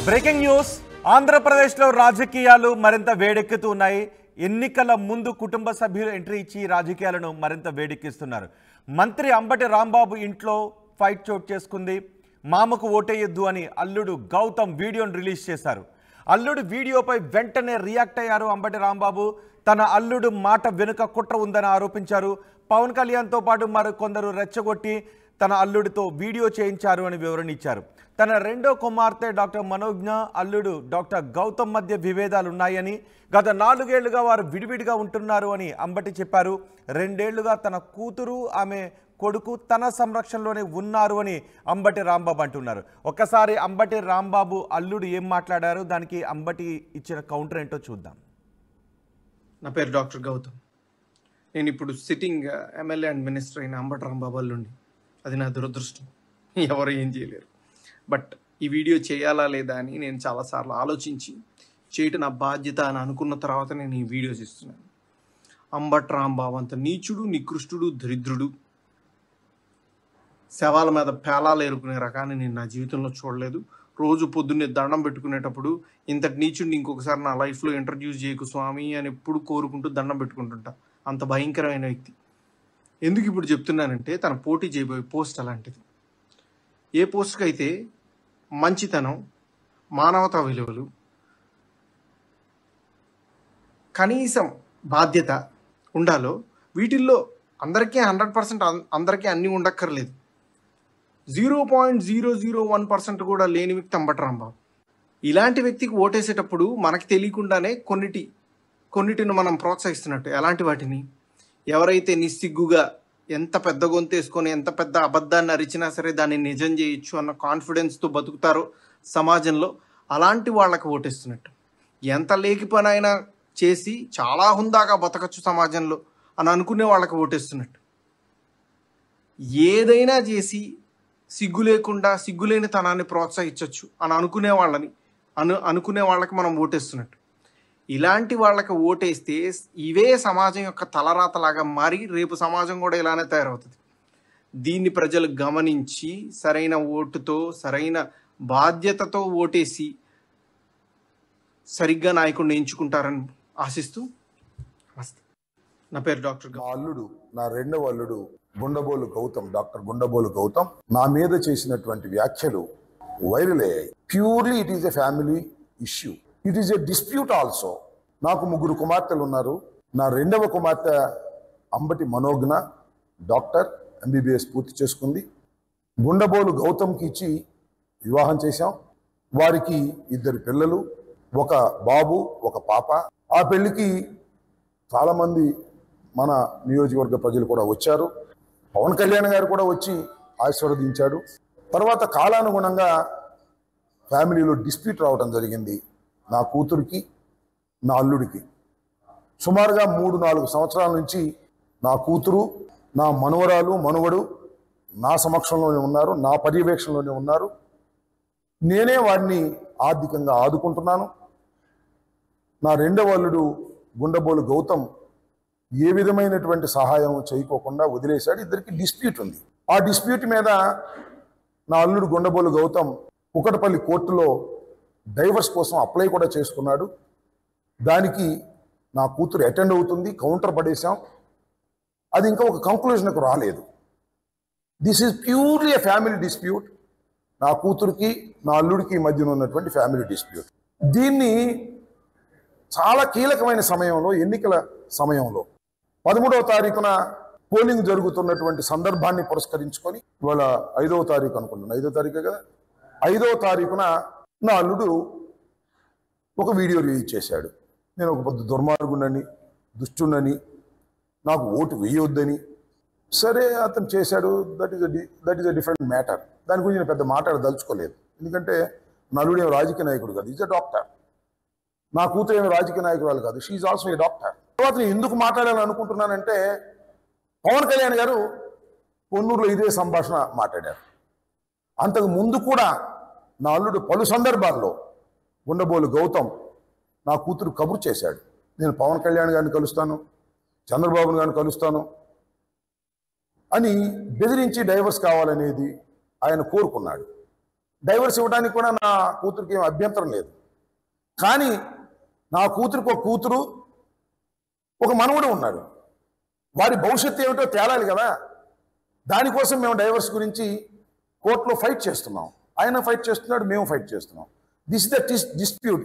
Breaking news ఆంధ్రప్రదేశ్లో రాజకీయాలు మరింత వేడెక్కుతున్నాయి. ఎన్నికల ముందు కుటుంబ సభ్యులు ఎంట్రీ ఇచ్చి రాజకీయాలను మరింత వేడెక్కిస్తున్నారు. మంత్రి అంబటి రాంబాబు ఇంట్లో ఫైట్ చోటు చేసుకుంది. మామకు ఓటేయొద్దు అని అల్లుడు గౌతమ్ వీడియోను రిలీజ్ చేశారు. అల్లుడు వీడియోపై వెంటనే రియాక్ట్ అయ్యారు అంబటి రాంబాబు. తన అల్లుడు మాట వెనుక కుట్ర ఉందని ఆరోపించారు. పవన్ కళ్యాణ్తో పాటు మరికొందరు రెచ్చగొట్టి తన అల్లుడితో వీడియో చేయించారు అని వివరణ ఇచ్చారు. తన రెండో కుమార్తె డాక్టర్ మనోజ్ఞ, అల్లుడు డాక్టర్ గౌతమ్ మధ్య విభేదాలు ఉన్నాయని, గత 4 ఏళ్లుగా వారు విడివిడిగా ఉంటున్నారు అని అంబటి చెప్పారు. 2 ఏళ్లుగా తన కూతురు, ఆమె కొడుకు తన సంరక్షణలోనే ఉన్నారు అని అంబటి రాంబాబు అంటున్నారు. ఒక్కసారి అంబటి రాంబాబు అల్లుడు ఏం మాట్లాడారు, దానికి అంబటి ఇచ్చిన కౌంటర్ ఏంటో చూద్దాం. నా పేరు డాక్టర్ గౌతమ్. నేను ఇప్పుడు సిట్టింగ్ ఎమ్మెల్యే అండ్ మినిస్టర్ అయిన అంబటి రాంబాబు అల్లుండి. అది నా దురదృష్టం, ఎవరు ఏం చేయలేరు. బట్ ఈ వీడియో చేయాలా లేదా అని నేను చాలాసార్లు ఆలోచించి చేయటం నా బాధ్యత అని అనుకున్న తర్వాత నేను ఈ వీడియోస్ ఇస్తున్నాను. అంబటి రాంబాబు అంత నీచుడు, నికృష్టుడు, దరిద్రుడు, శవాల మీద పేలాలు ఏరుకునే రకాన్ని నేను నా జీవితంలో చూడలేదు. రోజు పొద్దున్నే దండం పెట్టుకునేటప్పుడు ఇంతటి నీచుడిని ఇంకొకసారి నా లైఫ్లో ఇంట్రడ్యూస్ చేయకు స్వామి అని ఎప్పుడు కోరుకుంటూ దండం పెట్టుకుంటుంటా. అంత భయంకరమైన వ్యక్తి. ఎందుకు ఇప్పుడు చెప్తున్నానంటే, తన పోటీ చేయబోయే పోస్ట్ అలాంటిది. ఏ పోస్ట్కి అయితే మంచితనం, మానవతా విలువలు, కనీసం బాధ్యత ఉండాలో, వీటిల్లో అందరికీ 100% అందరికీ అన్నీ ఉండక్కర్లేదు. 0.001% కూడా లేని వ్యక్తి అంబటి రాంబాబు. ఇలాంటి వ్యక్తికి ఓటేసేటప్పుడు మనకి తెలియకుండానే కొన్నిటిని మనం ప్రోత్సహిస్తున్నట్టు. ఎలాంటి వాటిని? ఎవరైతే నిస్సిగ్గుగా ఎంత పెద్ద గొంతేసుకొని ఎంత పెద్ద అబద్ధాన్ని అరిచినా సరే దాన్ని నిజం చేయొచ్చు అన్న కాన్ఫిడెన్స్తో బతుకుతారో సమాజంలో, అలాంటి వాళ్ళకి ఓటేస్తున్నట్టు. ఎంత లేకి పని అయినా చేసి చాలా హుందాగా బతకచ్చు సమాజంలో అని అనుకునే వాళ్ళకి ఓటేస్తున్నట్టు. ఏదైనా చేసి సిగ్గు లేకుండా సిగ్గులేని తనాన్ని ప్రోత్సహించవచ్చు అని అనుకునే వాళ్ళకి మనం ఓటేస్తున్నట్టు. ఇలాంటి వాళ్ళకి ఓటేస్తే ఇవే సమాజం యొక్క తలరాతలాగా మారి రేపు సమాజం కూడా ఇలానే తయారవుతుంది. దీన్ని ప్రజలు గమనించి సరైన ఓటుతో, సరైన బాధ్యతతో ఓటేసి సరిగ్గా నాయకుడిని ఎంచుకుంటారని ఆశిస్తూ నమస్తే. నా పేరు డాక్టర్ నా అల్లుడు, నా రెండవ అల్లుడు గుండబోలు గౌతమ్, డాక్టర్ గుండబోలు గౌతమ్ నా మీద చేసినటువంటి వ్యాఖ్యలు వైరల్ అయ్యాయి. Purely it is a family issue. It is a dispute also. నాకు 3 కుమార్తెలు ఉన్నారు. నా రెండవ కుమార్తె అంబటి మనోజ్ఞ డాక్టర్, MBBS పూర్తి చేసుకుంది. గుండబోలు గౌతమ్కి ఇచ్చి వివాహం చేశాం. వారికి 2 పిల్లలు, ఒక బాబు, ఒక పాప. ఆ పెళ్లికి చాలామంది మన నియోజకవర్గ ప్రజలు కూడా వచ్చారు. పవన్ కళ్యాణ్ గారు కూడా వచ్చి ఆశీర్వదించాడు. తర్వాత కాలానుగుణంగా ఫ్యామిలీలో డిస్ప్యూట్ రావడం జరిగింది. నా కూతురికి, నా అల్లుడికి సుమారుగా 3-4 సంవత్సరాల నుంచి నా కూతురు, నా మనవడు నా సమక్షంలోనే ఉన్నారు, నా పర్యవేక్షణలోనే ఉన్నారు. నేనే వారిని ఆర్థికంగా ఆదుకుంటున్నాను. నా రెండవ అల్లుడు గుండబోలు గౌతమ్ ఏ విధమైనటువంటి సహాయం చేయకోకుండా వదిలేశాడు. 2కి డిస్ప్యూట్ ఉంది. ఆ డిస్ప్యూట్ మీద నా అల్లుడు గుండబోలు గౌతమ్ కుకటపల్లి కోర్టులో డైవర్స్ కోసం అప్లై కూడా చేసుకున్నాడు. దానికి నా కూతురు అటెండ్ అవుతుంది. కౌంటర్ పడేశాం. అది ఇంకా ఒక కంక్లూజన్కు రాలేదు. This is purely a family dispute. నా కూతురికి, నా అల్లుడికి మధ్యన ఉన్నటువంటి ఫ్యామిలీ డిస్ప్యూట్. దీన్ని చాలా కీలకమైన సమయంలో, ఎన్నికల సమయంలో 13వ తారీఖున పోలింగ్ జరుగుతున్నటువంటి సందర్భాన్ని పురస్కరించుకొని, ఇవాళ 5వ తారీఖు అనుకుంటున్నాను, 5వ తారీఖే కదా, 5వ తారీఖున నా అల్లుడు ఒక వీడియో రిలీజ్ చేశాడు. నేను ఒక పెద్ద దుర్మార్గుడని, దుష్టుడని, నాకు ఓటు వేయొద్దని. సరే, అతను చేశాడు. That is a different matter. దాని గురించి నేను పెద్ద మాట్లాడదలుచుకోలేదు. ఎందుకంటే నా అల్లుడు ఏమి రాజకీయ నాయకుడు కాదు, ఈజ్ ఎ డాక్టర్. నా కూతురు ఏమి రాజకీయ నాయకురాలు కాదు, she is also a doctor. తర్వాత నేను ఎందుకు మాట్లాడాలని అనుకుంటున్నానంటే, పవన్ కళ్యాణ్ గారు పొన్నూరులో ఇదే సంభాషణ మాట్లాడారు. అంతకు ముందు కూడా నా అల్లుడు పలు సందర్భాల్లో గుండబోలు గౌతమ్ నా కూతురు కబురు చేశాడు. నేను పవన్ కళ్యాణ్ గారిని కలుస్తాను, చంద్రబాబు గారిని కలుస్తాను అని బెదిరించి డైవర్స్ కావాలనేది ఆయన కోరుకున్నాడు. డైవర్స్ ఇవ్వడానికి కూడా నా కూతురికి ఏం అభ్యంతరం లేదు. కానీ నా కూతురికి ఒక కూతురు, ఒక మనవడు ఉన్నాడు. వారి భవిష్యత్తు ఏమిటో తేలాలి కదా. దానికోసం మేము డైవర్స్ గురించి కోర్టులో ఫైట్ చేస్తున్నాం. ఆయన ఫైట్ చేస్తున్నాడు, మేము ఫైట్ చేస్తున్నాం. This is the dispute.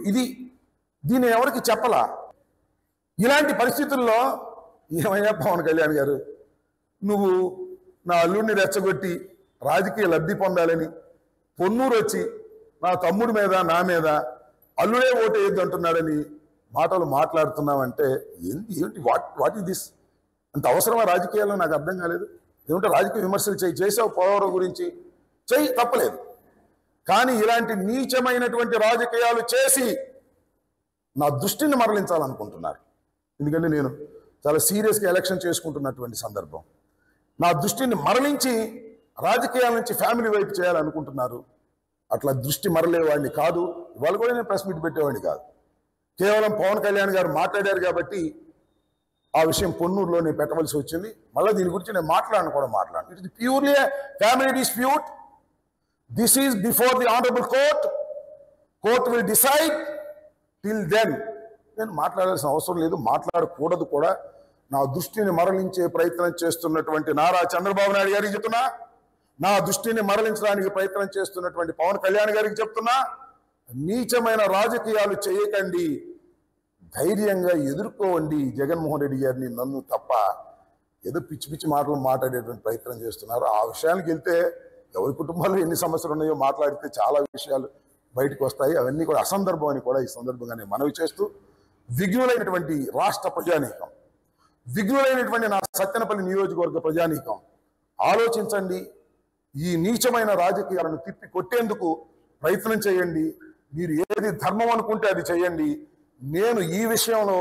దీన్ని ఎవరికి చెప్పలా. ఇలాంటి పరిస్థితుల్లో ఏమయ్యా పవన్ కళ్యాణ్ గారు, నువ్వు నా అల్లుడిని రెచ్చగొట్టి రాజకీయ లబ్ధి పొందాలని పొన్నూరు వచ్చి నా తమ్ముడి మీద నా మీద అల్లుడే ఓటు వేయద్దు అంటున్నాడని మాటలు మాట్లాడుతున్నావంటే ఏంటి? What is this? అంత అవసరమా రాజకీయాల్లో? నాకు అర్థం కాలేదు. ఏమంటే రాజకీయ విమర్శలు చేసావు పోలవరం గురించి, చెయ్యి, తప్పలేదు. కానీ ఇలాంటి నీచమైనటువంటి రాజకీయాలు చేసి నా దృష్టిని మరలించాలనుకుంటున్నారు. ఎందుకంటే నేను చాలా సీరియస్గా ఎలక్షన్ చేసుకుంటున్నటువంటి సందర్భం. నా దృష్టిని మరలించి రాజకీయాల నుంచి ఫ్యామిలీ వైపు చేయాలనుకుంటున్నారు. అట్లా దృష్టి మరలేవాడిని కాదు. ఇవాళ కూడా నేను ప్రెస్ మీట్ పెట్టేవాడిని కాదు. కేవలం పవన్ కళ్యాణ్ గారు మాట్లాడారు కాబట్టి ఆ విషయం పొన్నూరులో నేను పెట్టవలసి వచ్చింది. మళ్ళీ దీని గురించి నేను మాట్లాడను. It is purely family dispute. This is before the honourable court will decide. Till then నేను మాట్లాడాల్సిన అవసరం లేదు, మాట్లాడకూడదు కూడా. నా దృష్టిని మరలించే ప్రయత్నం చేస్తున్నటువంటి నారా చంద్రబాబు నాయుడు గారికి చెప్తున్నా, నా దృష్టిని మరలించడానికి ప్రయత్నం చేస్తున్నటువంటి పవన్ కళ్యాణ్ గారికి చెప్తున్నా, నీచమైన రాజకీయాలు చేయకండి, ధైర్యంగా ఎదుర్కోండి జగన్మోహన్ రెడ్డి గారిని, నన్ను తప్ప. ఏదో పిచ్చి పిచ్చి మాటలు మాట్లాడేటువంటి ప్రయత్నం చేస్తున్నారు. ఆ విషయానికి వెళ్తే ఎవరి కుటుంబాల్లో ఎన్ని సమస్యలు ఉన్నాయో మాట్లాడితే చాలా విషయాలు బయటకు వస్తాయి. అవన్నీ కూడా అసందర్భం అని కూడా ఈ సందర్భంగా నేను మనవి చేస్తూ, విఘ్నులైనటువంటి రాష్ట్ర ప్రజానీకం, విఘ్నులైనటువంటి నా సత్తెనపల్లి నియోజకవర్గ ప్రజానీకం, ఆలోచించండి. ఈ నీచమైన రాజకీయాలను తిప్పి కొట్టేందుకు ప్రయత్నం చేయండి. మీరు ఏది ధర్మం అనుకుంటే అది చేయండి. నేను ఈ విషయంలో,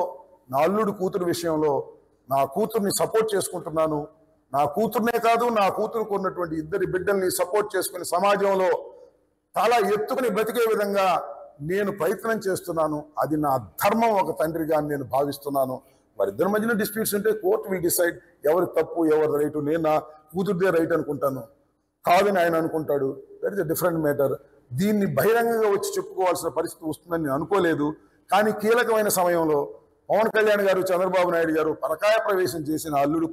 నా అల్లుడు కూతురు విషయంలో నా కూతుర్ని సపోర్ట్ చేసుకుంటున్నాను. నా కూతుర్నే కాదు, నా కూతురుకు ఉన్నటువంటి ఇద్దరి బిడ్డల్ని సపోర్ట్ చేసుకుని సమాజంలో చాలా ఎత్తుకుని బ్రతికే విధంగా నేను ప్రయత్నం చేస్తున్నాను. అది నా ధర్మం ఒక తండ్రిగా నేను భావిస్తున్నాను. వారిద్దరి మధ్యన డిస్ప్యూట్స్ ఉంటే కోర్టు విల్ డిసైడ్ ఎవరి తప్పు ఎవరి రైటు. నేను నా కూతురుదే రైట్ అనుకుంటాను, కాదని ఆయన అనుకుంటాడు. That is a different matter. దీన్ని బహిరంగంగా వచ్చి చెప్పుకోవాల్సిన పరిస్థితి వస్తుందని నేను అనుకోలేదు. కానీ కీలకమైన సమయంలో పవన్ కళ్యాణ్ గారు, చంద్రబాబు నాయుడు గారు పరకాయ ప్రవేశం చేసి, నా అల్లుడు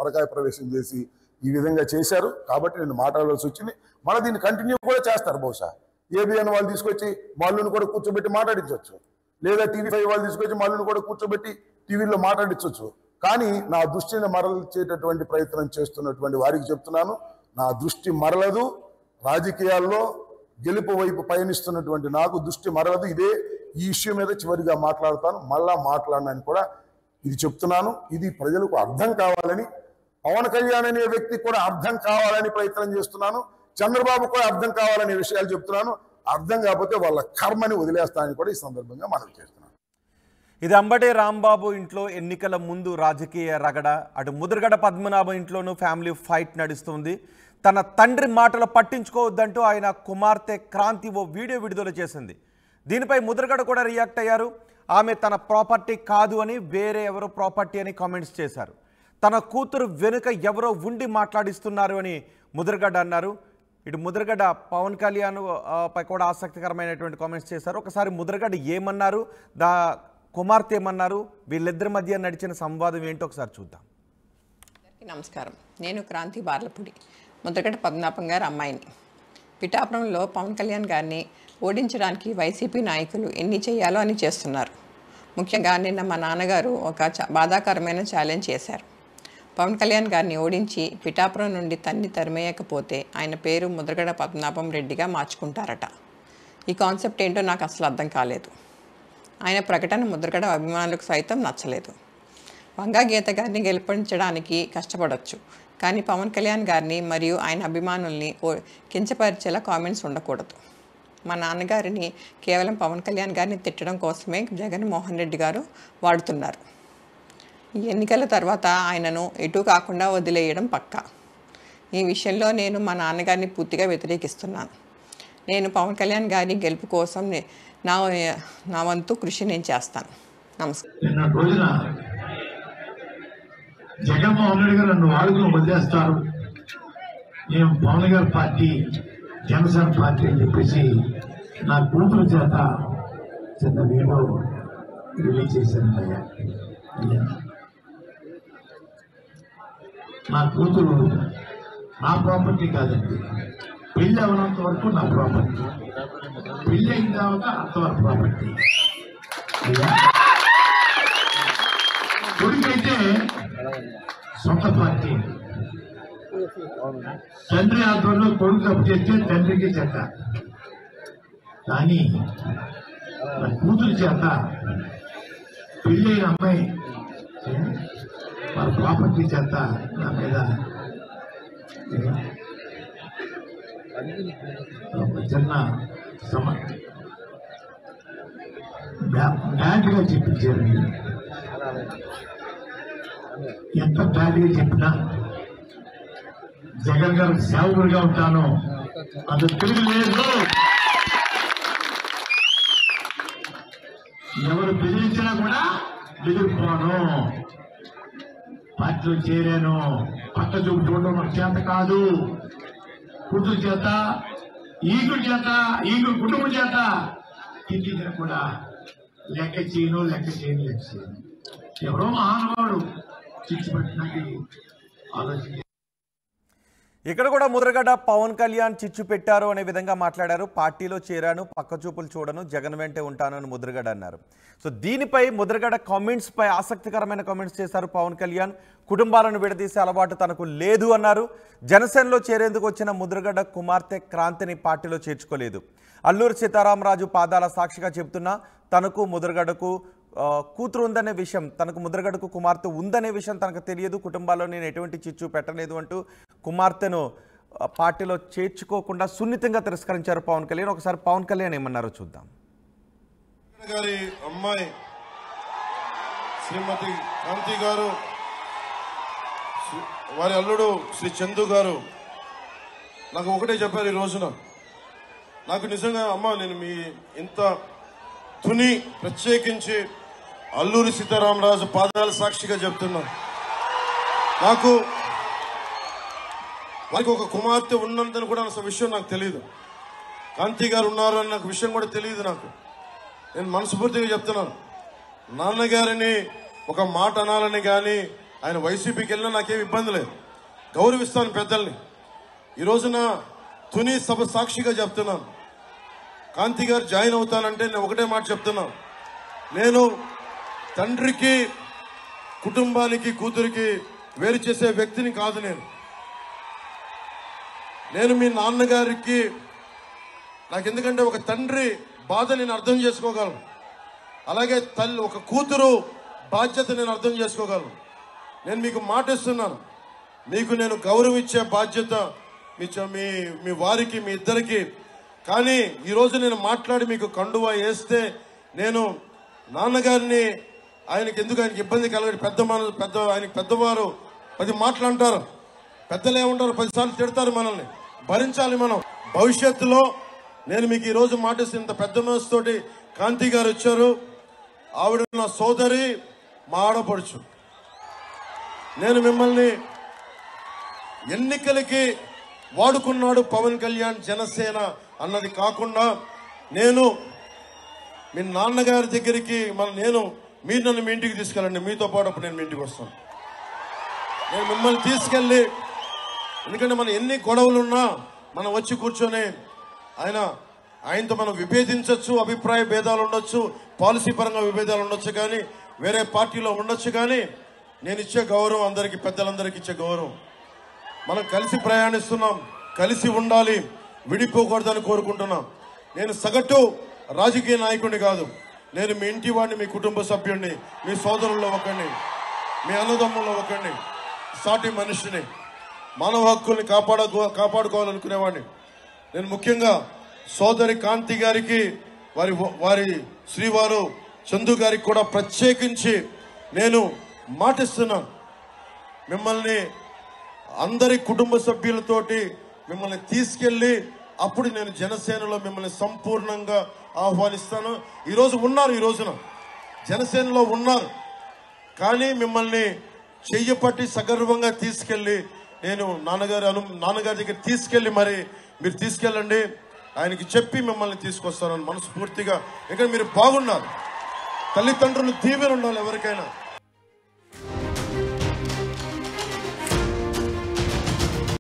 పరకాయ ప్రవేశం చేసి ఈ విధంగా చేశారు. కాబట్టి నేను మాట్లాడాల్సి వచ్చింది. మళ్ళీ దీన్ని కంటిన్యూ కూడా చేస్తారు. బహుశా ఏబిఎన్ వాళ్ళు తీసుకొచ్చి మల్లుని కూడా కూర్చోబెట్టి మాట్లాడించవచ్చు, లేదా టీవీ5 వాళ్ళు తీసుకొచ్చి మల్లుని కూడా కూర్చోబెట్టి టీవీలో మాట్లాడించవచ్చు. కానీ నా దృష్టిని మరల్చేటటువంటి ప్రయత్నం చేస్తున్నటువంటి వారికి చెప్తున్నాను, నా దృష్టి మరలదు. రాజకీయాల్లో గెలుపు వైపు పయనిస్తున్నటువంటి నాకు దృష్టి మరలదు. ఈ ఇష్యూ మీద చివరిగా మాట్లాడతాను, మళ్ళా మాట్లాడనని కూడా ఇది చెప్తున్నాను. ఇది ప్రజలకు అర్థం కావాలని, పవన్ కళ్యాణ్ అనే వ్యక్తికి కూడా అర్థం కావాలని ప్రయత్నం చేస్తున్నాను. చంద్రబాబు కూడా అర్థం కావాలనే విషయాలు చెప్తున్నాను. అర్థం కాకపోతే వాళ్ళ కర్మని వదిలేస్తానని కూడా ఈ సందర్భంగా మనవి చేస్తున్నాను. ఇది అంబటి రాంబాబు ఇంట్లో ఎన్నికల ముందు రాజకీయ రగడ. అటు ముద్రగడ పద్మనాభం ఇంట్లోనూ ఫ్యామిలీ ఫైట్ నడుస్తుంది. తన తండ్రి మాటలు పట్టించుకోవద్దంటూ ఆయన కుమార్తె క్రాంతి ఓ వీడియో విడుదల చేసింది. దీనిపై ముద్రగడ కూడా రియాక్ట్ అయ్యారు. ఆమె తన ప్రాపర్టీ కాదు అని, వేరే ఎవరో ప్రాపర్టీ అని కామెంట్స్ చేశారు. తన కూతురు వెనుక ఎవరో ఉండి మాట్లాడిస్తున్నారు అని ముద్రగడ అన్నారు. ఇటు ముద్రగడ పవన్ కళ్యాణ్ పై కూడా ఆసక్తికరమైనటువంటి కామెంట్స్ చేశారు. ఒకసారి ముద్రగడ ఏమన్నారు, కుమార్తె ఏమన్నారు, వీళ్ళిద్దరి మధ్య నడిచిన సంవాదం ఏంటో ఒకసారి చూద్దాం. నమస్కారం, నేను క్రాంతి బార్లపూడి, ముద్రగడ పద్మనాభం గారి అమ్మాయిని. పిఠాపురంలో పవన్ కళ్యాణ్ గారిని ఓడించడానికి వైసీపీ నాయకులు ఎన్ని చేయాలో అని చేస్తున్నారు. ముఖ్యంగా నిన్న మా నాన్నగారు ఒక బాధాకరమైన ఛాలెంజ్ చేశారు. పవన్ కళ్యాణ్ గారిని ఓడించి పిఠాపురం నుండి తరిమేయకపోతే ఆయన పేరు ముద్రగడ పద్మనాభం రెడ్డిగా మార్చుకుంటారట. ఈ కాన్సెప్ట్ ఏంటో నాకు అసలు అర్థం కాలేదు. ఆయన ప్రకటన ముద్రగడ అభిమానులకు సైతం నచ్చలేదు. వంగా గీత గారిని గెలిపించడానికి కష్టపడవచ్చు, కానీ పవన్ కళ్యాణ్ గారిని మరియు ఆయన అభిమానుల్ని కించపరిచేలా కామెంట్స్ ఉండకూడదు. మా నాన్నగారిని కేవలం పవన్ కళ్యాణ్ గారిని తిట్టడం కోసమే జగన్మోహన్ రెడ్డి గారు వాడుతున్నారు. ఈ ఎన్నికల తర్వాత ఆయనను ఎటు కాకుండా వదిలేయడం పక్కా. ఈ విషయంలో నేను మా నాన్నగారిని పూర్తిగా వ్యతిరేకిస్తున్నాను. నేను పవన్ కళ్యాణ్ గారి గెలుపు కోసం నా వంతు కృషి నేను చేస్తాను. నమస్కారం. జగన్మోహన్ రెడ్డి గారు నన్ను వాడుకుని వదిలేస్తారు, నేను పవన్ గారి పార్టీ జనసేన పార్టీ అని చెప్పేసి నా కూతురు చేత చిన్న వీడియో రిలీజ్ చేశాను అయ్యా. నా కూతురు నా ప్రాపర్టీ కాదండి, పెళ్లి అవనంత వరకు నా ప్రాపర్టీ, పెళ్లి అయిన తర్వాత అంతవరకు ప్రాపర్టీ. కొడుకైతే సొంత పార్టీ, తండ్రి ఆధ్వర్యంలో కొడుకు తప్పు చేస్తే తండ్రికి చెత్త, కానీ నా కూతురు చేత పెళ్లి అయిన అమ్మాయి వాళ్ళ ప్రాపర్టీ చేత నా మీద చిన్న బ్యాడ్గా చెప్పించారు. ఎంత బ్యాడ్గా చెప్పినా జగన్ గారు సేవకుడిగా ఉంటాను, అది తిరగలేదు. ఎవరు బెదిరించినా కూడా బెదిరిపోను. పార్టీలో చేరాను, పక్క చూపు చూడడం నాకు చేత కాదు. కూతురు చేత, ఈగుడి చేత, ఈగుడు కుటుంబం చేత తిండిన కూడా లెక్క చేయను. ఎవరో మహానుభావుడు చిచ్చిపెట్టినట్టు ఆలోచించి ఇక్కడ కూడా ముద్రగడ పవన్ కళ్యాణ్ చిచ్చు పెట్టారు అనే విధంగా మాట్లాడారు. పార్టీలో చేరాను, పక్క చూపులు చూడను, జగన్ వెంటే ఉంటాను అని ముద్రగడ అన్నారు. సో దీనిపై ముద్రగడ కామెంట్స్పై ఆసక్తికరమైన కామెంట్స్ చేశారు పవన్ కళ్యాణ్. కుటుంబాలను విడదీసే అలవాటు తనకు లేదు అన్నారు. జనసేనలో చేరేందుకు వచ్చిన ముద్రగడ కుమార్తె క్రాంతిని పార్టీలో చేర్చుకోలేదు. అల్లూరి సీతారామరాజు పాదాల సాక్షిగా చెబుతున్నా తనకు ముద్రగడకు కూతురు ఉందనే విషయం, తనకు ముద్రగడకు కుమార్తె ఉందనే విషయం తనకు తెలియదు. కుటుంబాల్లో నేను ఎటువంటి చిచ్చు పెట్టలేదు అంటూ కుమార్తెను పార్టీలో చేర్చుకోకుండా సున్నితంగా తిరస్కరించారు పవన్ కళ్యాణ్. ఒకసారి పవన్ కళ్యాణ్ ఏమన్నారో చూద్దాం. గారి అమ్మాయి శ్రీమతి కాంతి గారు, వారి అల్లుడు శ్రీ చందు గారు నాకు ఒకటే చెప్పారు ఈ రోజున. నాకు నిజంగా అమ్మ, నేను మీ ఇంత తుని ప్రత్యేకించి అల్లూరి సీతారామరాజు పాదాల సాక్షిగా చెప్తున్నా, నాకు వారికి ఒక కుమార్తె ఉన్నంతని కూడా అసలు విషయం నాకు తెలియదు. కాంతి గారు ఉన్నారు అని నాకు విషయం కూడా తెలియదు. నాకు నేను మనస్ఫూర్తిగా చెప్తున్నాను, నాన్నగారిని ఒక మాట అనాలని కానీ ఆయన వైసీపీకి వెళ్ళినా నాకేం ఇబ్బంది లేదు, గౌరవిస్తాను పెద్దల్ని. ఈ రోజున తుని సభ సాక్షిగా చెప్తున్నాను, కాంతి గారు జాయిన్ అవుతానంటే నేను ఒకటే మాట చెప్తున్నాను, నేను తండ్రికి కుటుంబానికి కూతురికి వేరు చేసే వ్యక్తిని కాదు. నేను మీ నాన్నగారికి నాకు ఎందుకంటే ఒక తండ్రి బాధ నేను అర్థం చేసుకోగలను, అలాగే తల్లి ఒక కూతురు బాధ్యత నేను అర్థం చేసుకోగలను. నేను మీకు మాట ఇస్తున్నాను, మీకు నేను గౌరవం ఇచ్చే బాధ్యత మీ వారికి, మీ ఇద్దరికి. కానీ ఈరోజు నేను మాట్లాడి మీకు కండువా వేస్తే నేను నాన్నగారిని ఆయనకి ఇబ్బంది కలగదు. ఆయనకి పెద్దవారు 10 మాటలు అంటారు, పెద్దలు ఏమంటారు 10 సార్లు తిడతారు, మనల్ని భరించాలి మనం. భవిష్యత్తులో నేను మీకు ఈరోజు మాటిస్తే ఇంత పెద్ద మనసుతోటి కాంతి గారు వచ్చారు. ఆవిడ నా సోదరి, మా ఆడపడుచు. నేను మిమ్మల్ని ఎన్నికలకి వాడుకున్నాడు పవన్ కళ్యాణ్ జనసేన అన్నది కాకుండా, నేను మీ నాన్నగారి దగ్గరికి మీరు నన్ను మీ ఇంటికి తీసుకెళ్ళండి, మీతో పాటు అప్పుడు నేను మీ ఇంటికి వస్తాను. నేను మిమ్మల్ని తీసుకెళ్ళి, ఎందుకంటే మనం ఎన్ని గొడవలున్నా మనం వచ్చి కూర్చొని ఆయనతో మనం విభేదించవచ్చు, అభిప్రాయ భేదాలు ఉండొచ్చు, పాలసీ పరంగా విభేదాలు ఉండొచ్చు, కానీ వేరే పార్టీలో ఉండొచ్చు. కానీ నేను ఇచ్చే గౌరవం అందరికీ, పెద్దలందరికీ ఇచ్చే గౌరవం. మనం కలిసి ప్రయాణిస్తున్నాం, కలిసి ఉండాలి, విడిపోకూడదని కోరుకుంటున్నాం. నేను సగటు రాజకీయ నాయకుడిని కాదు, నేను మీ ఇంటి వాడిని, మీ కుటుంబ సభ్యుడిని, మీ సోదరుల్లో ఒకరిని, మీ అన్నదమ్ముల్లో ఒకరిని, సాటి మనిషిని, మానవ హక్కుల్ని కాపాడుకోవాలనుకునేవాడిని. నేను ముఖ్యంగా సోదరి కాంతి గారికి, వారి శ్రీవారు చందు గారికి కూడా ప్రత్యేకించి నేను మాటిస్తున్నాను, మిమ్మల్ని అందరి కుటుంబ సభ్యులతోటి మిమ్మల్ని తీసుకెళ్లి అప్పుడు నేను జనసేనలో మిమ్మల్ని సంపూర్ణంగా ఆహ్వానిస్తాను. ఈ రోజున జనసేనలో ఉన్నారు, కానీ మిమ్మల్ని చెయ్యపట్టి సగర్వంగా తీసుకెళ్లి నేను నాన్నగారి దగ్గర తీసుకెళ్లి మరి మీరు తీసుకెళ్ళండి, ఆయనకి చెప్పి మిమ్మల్ని తీసుకొస్తానని మనస్ఫూర్తిగా. ఎందుకంటే మీరు బాగున్నారు, తల్లిదండ్రులు దీవెన ఉండాలి ఎవరికైనా.